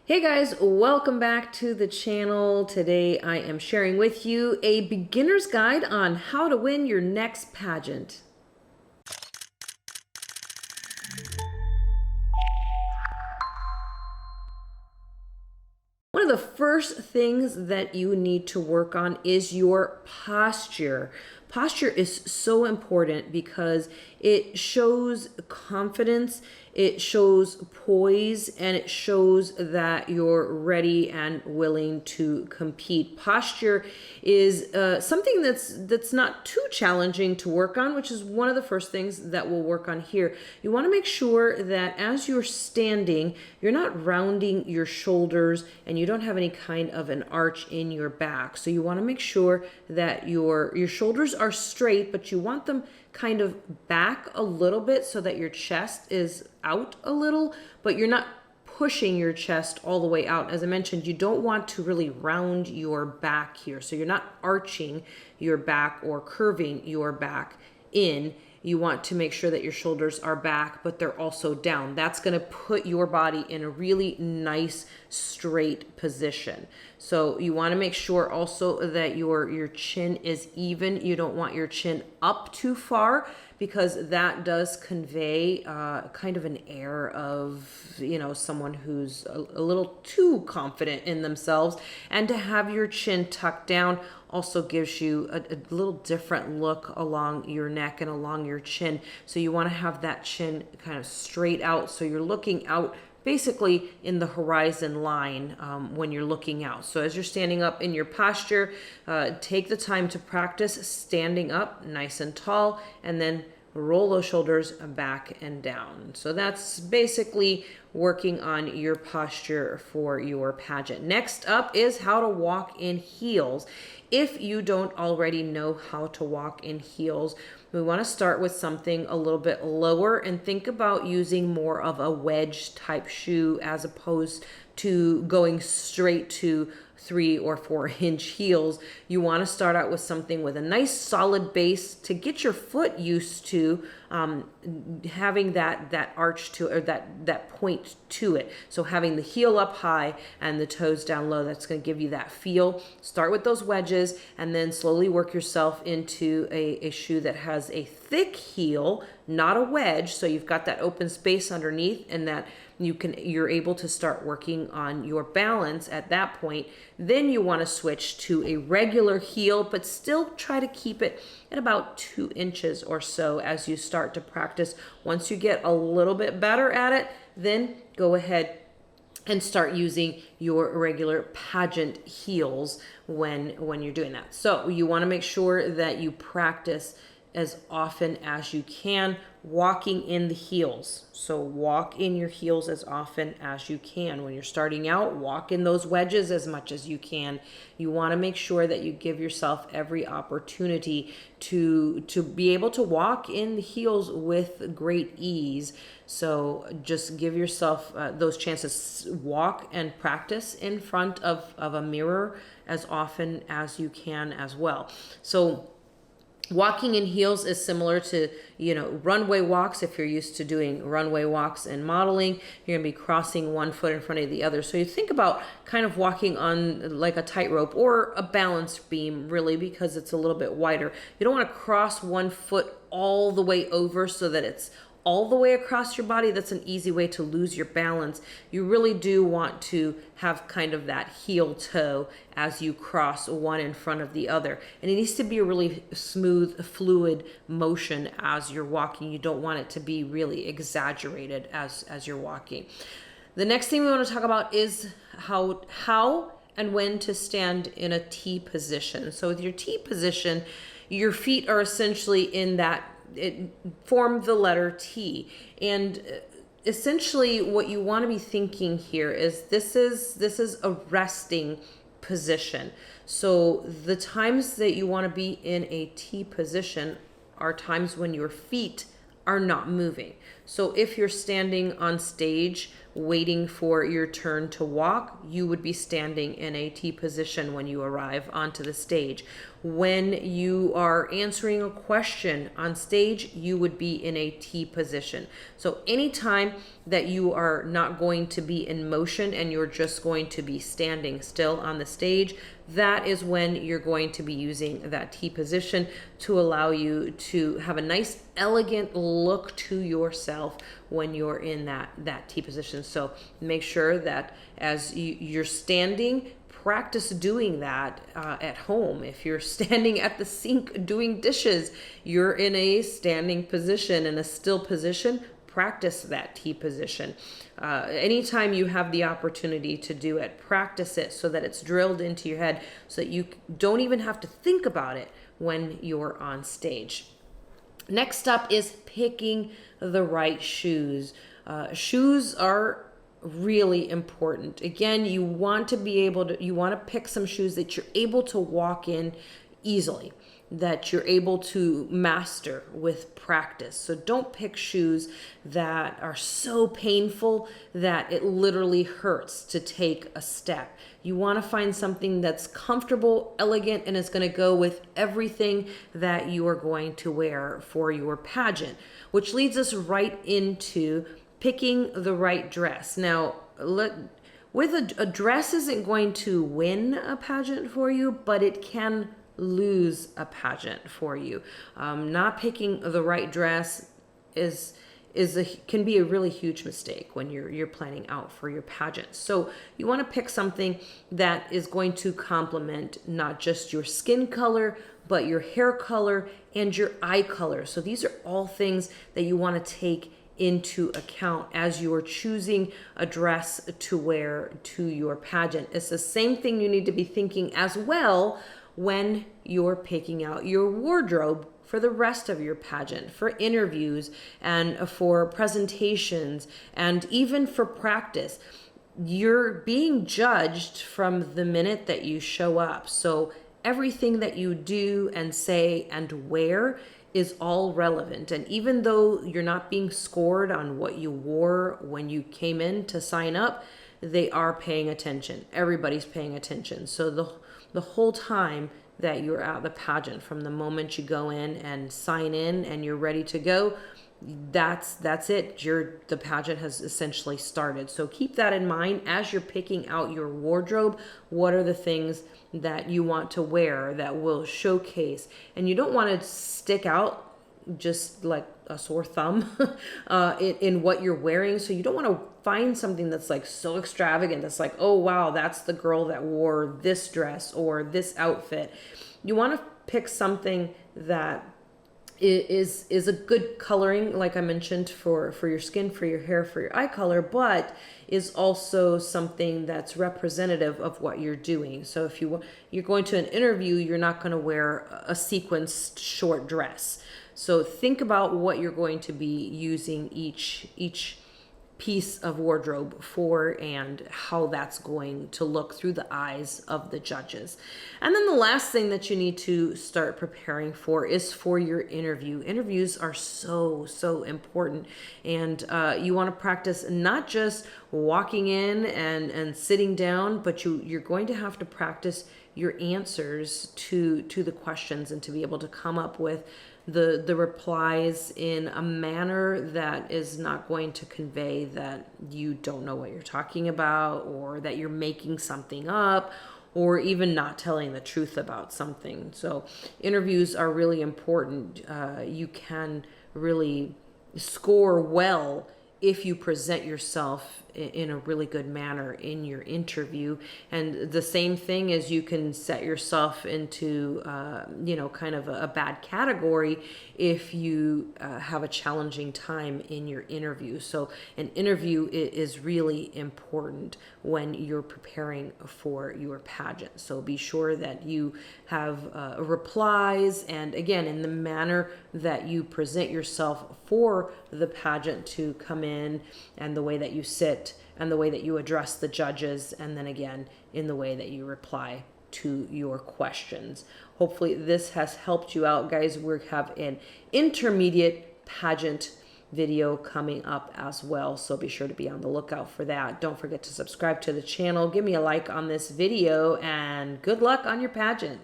Hey guys, welcome back to the channel. Today I am sharing with you a beginner's guide on how to win your next pageant. One of the first things that you need to work on is your posture. Posture is so important because it shows confidence, it shows poise, and it shows that you're ready and willing to compete. Posture is something that's not too challenging to work on, which is one of the first things that we'll work on here. You want to make sure that as you're standing, you're not rounding your shoulders and you don't have any kind of an arch in your back. So you want to make sure that your shoulders are straight, but you want them kind of back a little bit so that your chest is out a little, but you're not pushing your chest all the way out. As I mentioned, you don't want to really round your back here. So you're not arching your back or curving your back in. You want to make sure that your shoulders are back, but they're also down. That's going to put your body in a really nice straight position. So you want to make sure also that your chin is even. You don't want your chin up too far because that does convey kind of an air of, someone who's a little too confident in themselves. And to have your chin tucked down also gives you a little different look along your neck and along your chin. So you want to have that chin kind of straight out so you're looking out basically in the horizon line when you're looking out. So as you're standing up in your posture, take the time to practice standing up nice and tall, and then roll those shoulders back and down. So that's basically working on your posture for your pageant. Next up is how to walk in heels. If you don't already know how to walk in heels, we want to start with something a little bit lower and think about using more of a wedge type shoe as opposed to going straight to 3 or 4 inch heels. You want to start out with something with a nice solid base to get your foot used to having that arch to, or that point to it. So having the heel up high and the toes down low, that's going to give you that feel. Start with those wedges and then slowly work yourself into a shoe that has a thick heel, not a wedge. So you've got that open space underneath, and that you're able to start working on your balance at that point. Then you want to switch to a regular heel, but still try to keep it at about 2 inches or so as you start to practice. Once you get a little bit better at it, then go ahead and start using your regular pageant heels when you're doing that. So you want to make sure that you practice as often as you can walking in the heels. So walk in your heels as often as you can. When you're starting out, walk in those wedges as much as you can. You want to make sure that you give yourself every opportunity to be able to walk in the heels with great ease. So just give yourself those chances. Walk and practice in front of a mirror as often as you can as well. So walking in heels is similar to, runway walks. If you're used to doing runway walks and modeling, you're going to be crossing one foot in front of the other. So you think about kind of walking on like a tightrope or a balance beam, really, because it's a little bit wider. You don't want to cross one foot all the way over so that it's all the way across your body. That's an easy way to lose your balance. You really do want to have kind of that heel toe as you cross one in front of the other. And it needs to be a really smooth, fluid motion as you're walking. You don't want it to be really exaggerated as you're walking. The next thing we want to talk about is how and when to stand in a T position. So with your T position, your feet are essentially in that, it formed the letter T, and essentially what you want to be thinking here is this is a resting position. So the times that you want to be in a T position are times when your feet are not moving. So if you're standing on stage waiting for your turn to walk, you would be standing in a T position when you arrive onto the stage. When you are answering a question on stage, you would be in a T position. So anytime that you are not going to be in motion and you're just going to be standing still on the stage, that is when you're going to be using that T position to allow you to have a nice, elegant look to yourself when you're in that T position. So make sure that as you're standing, practice doing that at home. If you're standing at the sink doing dishes, you're in a standing position, in a still position. Practice that T position. Anytime you have the opportunity to do it, practice it so that it's drilled into your head so that you don't even have to think about it when you're on stage. Next up is picking the right shoes. Shoes are really important. Again, you want to pick some shoes that you're able to walk in easily, that you're able to master with practice. So don't pick shoes that are so painful that it literally hurts to take a step. You want to find something that's comfortable, elegant, and is going to go with everything that you are going to wear for your pageant, which leads us right into picking the right dress. Now, a dress isn't going to win a pageant for you, but it can lose a pageant for you. Not picking the right dress can be a really huge mistake when you're planning out for your pageant. So you want to pick something that is going to complement not just your skin color, but your hair color and your eye color. So these are all things that you want to take into account as you're choosing a dress to wear to your pageant. It's the same thing you need to be thinking as well when you're picking out your wardrobe for the rest of your pageant, for interviews and for presentations and even for practice. You're being judged from the minute that you show up. So everything that you do and say and wear is all relevant. And even though you're not being scored on what you wore when you came in to sign up, they are paying attention. Everybody's paying attention. So the whole time that you're at the pageant, from the moment you go in and sign in and you're ready to go, that's it. The pageant has essentially started. So keep that in mind as you're picking out your wardrobe. What are the things that you want to wear that will showcase? And you don't want to stick out just like a sore thumb in what you're wearing. So you don't want to find something that's like so extravagant. That's like, oh wow, that's the girl that wore this dress or this outfit. You want to pick something that is a good coloring, like I mentioned, for your skin, for your hair, for your eye color, but is also something that's representative of what you're doing. So if you're going to an interview, you're not going to wear a sequenced short dress. So think about what you're going to be using each piece of wardrobe for and how that's going to look through the eyes of the judges. And then the last thing that you need to start preparing for is for your interview. Interviews are so important, and you want to practice not just walking in and sitting down, but you're going to have to practice your answers to the questions and to be able to come up with the replies in a manner that is not going to convey that you don't know what you're talking about, or that you're making something up, or even not telling the truth about something. So interviews are really important. You can really score well if you present yourself in a really good manner in your interview. And the same thing is, you can set yourself into kind of a bad category if you have a challenging time in your interview. So an interview is really important when you're preparing for your pageant. So be sure that you have replies, and again, in the manner that you present yourself for the pageant to come in, and the way that you sit, and the way that you address the judges, and then again in the way that you reply to your questions. Hopefully this has helped you out, guys. We have an intermediate pageant video coming up as well, so be sure to be on the lookout for that. Don't forget to subscribe to the channel, give me a like on this video, and good luck on your pageant.